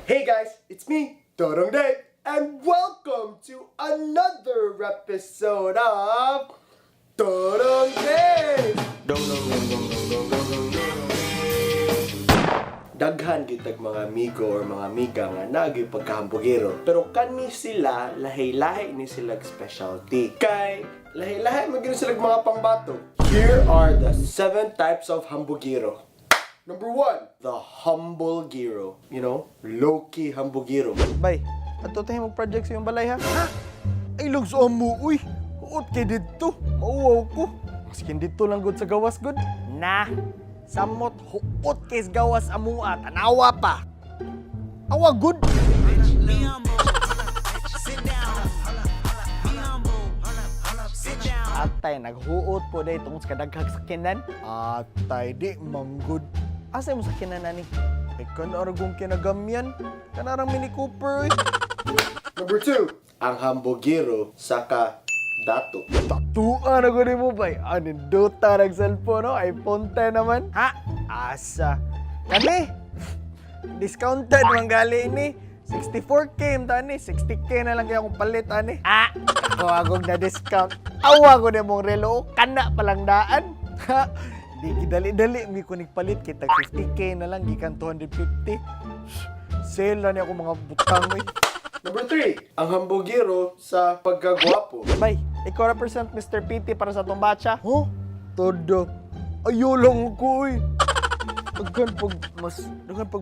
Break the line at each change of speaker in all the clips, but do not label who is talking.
Hey guys, it's me, Dorong Dave, and welcome to another episode of Dorong Dave! Daghan gitag mga amigo or mga amiga nga nagay pagkahambugero. Pero kani sila, lahi-lahi ni sila specialty. Kay lahi-lahi magino sila mga pangbato. Here are the 7 types of hambugero. Number 1, the humble giro. You know, low-key hambugero.
Bay, ato tayo mag-project sa iyong balay ha? Ha? Ay, lugs mo, uy. Huot kay dito. Mauwaw ko. Maskin dito lang good sa gawas good. Na, samot huot kay sa gawas amua. Tanawa pa. Awa good. Atay, naghuot po dahil tungkol sa kadaghag sakinan. Atay, di manggod. Asa mo sakinan na ni? Eh, kanaragong kinagamyan. Kanarang Mini Cooper, eh.
Number 2, ang hambugero saka dato.
Tatuan ako ni mo, bay. Anin, Dota nag-cellphone, no? iPhone 10 naman. Ha? Asa? Kani? Discounted man gali ni. 64K tani, 60K na lang kaya akong palit ani. Ah, ako agog na discount. Awa ko na mong relo, kana palang daan. Ha? Di gidali-dali mi ko nigpalit kita 50K na lang gikan 250. Sale na ni ako mga butang eh.
Number 3, ang hambugero sa pagkagwapo.
Bay, ikaw represent Mr. PT para sa tong batcha. Huh? Todo. Ayo lang ko eh. Daghan pag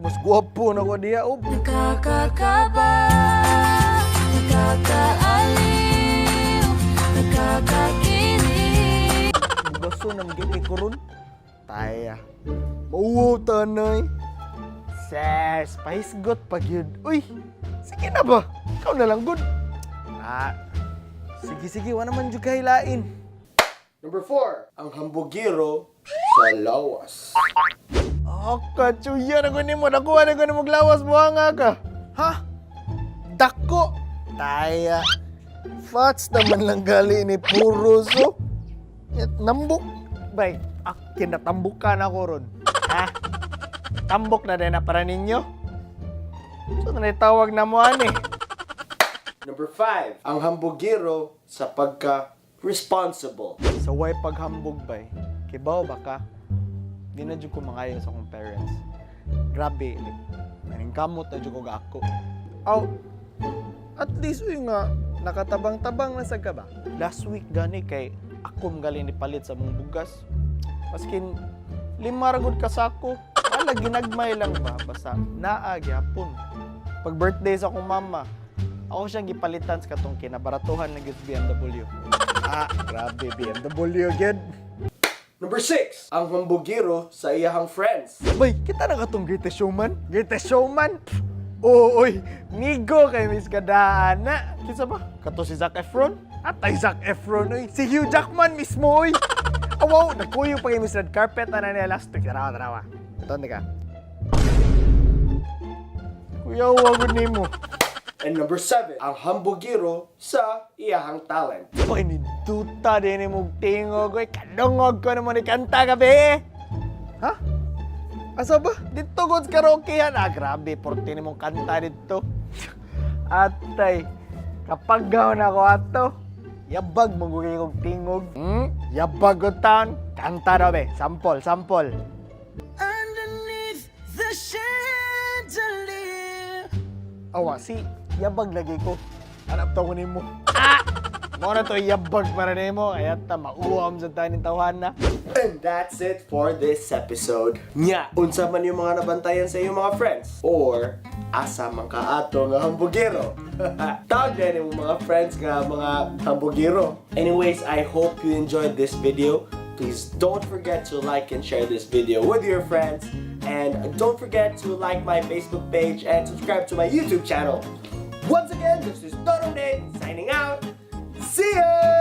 mas gwapo na ko diya. Oh.
Nakakakaba, nakakaaliw, nakakakilig.
Baso na magiging ko ron. Taya. Mauwaw tanay. Ses, pahisgot pag yun. Uy, sige na ba? Ikaw na lang good. Ah, sige, wala naman juga hilain.
Number 4, ang hambugero sa lawas.
Kachuya na ko ni mo. Nakuha na ko ni maglawas mo nga ka. Ha? Dako. Taya. Fats naman lang gali ni puro so. Nambok. Bay, kinatambok ka na ko ron. Ha? Tambok na din na para ninyo. So, tawag na mo ani.
Number 5, ang hambugero sa pagka-responsible.
Sa way paghambog bay. Kibaw baka. Di na dyan ko mangayon sa akong parents. Grabe, naningkamot na dyan ko ako. Aw, at least uy nga, nakatabang-tabang na sa ba? Last week gani kay akong galing ni palit sa mong bugas. Maskin, 5 ragod ka sa ako. Wala, ginagmay lang ba? Basta, naagyapon. Pag birthday sa akong mama, ako siyang gipalitan sa katong kinabaratuhan ng BMW. Ah, grabe, BMW again.
Number 6, ang hambugero sa iyahang friends.
Bay, kita na katong Greatest Showman? Greatest Showman? Oo, oy, migo kay Miss Kadana. Kinsa ba? Kato si Zac Efron? Atay Zac Efron, oy. Si Hugh Jackman mismo, oy. Oh, wow, nagkuyo pa kay Miss Red Carpet na niya last week. Tarawa. Ito, ka. Kuya, wagod ni mo.
And number 7, ang hambugero sa iyahang talent.
Bay, niduta din ni mong tingog, oy. Kadungog ko naman ikanta gabi. Ha? Asa ba? Dito gods karaoke yan. Ah, grabe. Porte ni mong kanta dito. Atay, kapag gawin ako ato, yabag magugay kong tingog. Yabag ko taon. Kanta na be. Sample.
Underneath the chandelier.
Awa, yabag lagi ko. Hanap to ko ni mo. Ah! Mo na to yabag para ni mo. Kaya mauwam sa tanin tawahan na.
And that's it for this episode. Nya, unsa man yung mga nabantayan sa iyong mga friends? Or, asa man ka ato nga hambugero? Tawag din yung mga friends nga mga hambugero. Anyways, I hope you enjoyed this video. Please don't forget to like and share this video with your friends. And don't forget to like my Facebook page and subscribe to my YouTube channel. Once again, this is Dorong Dave signing out. See ya!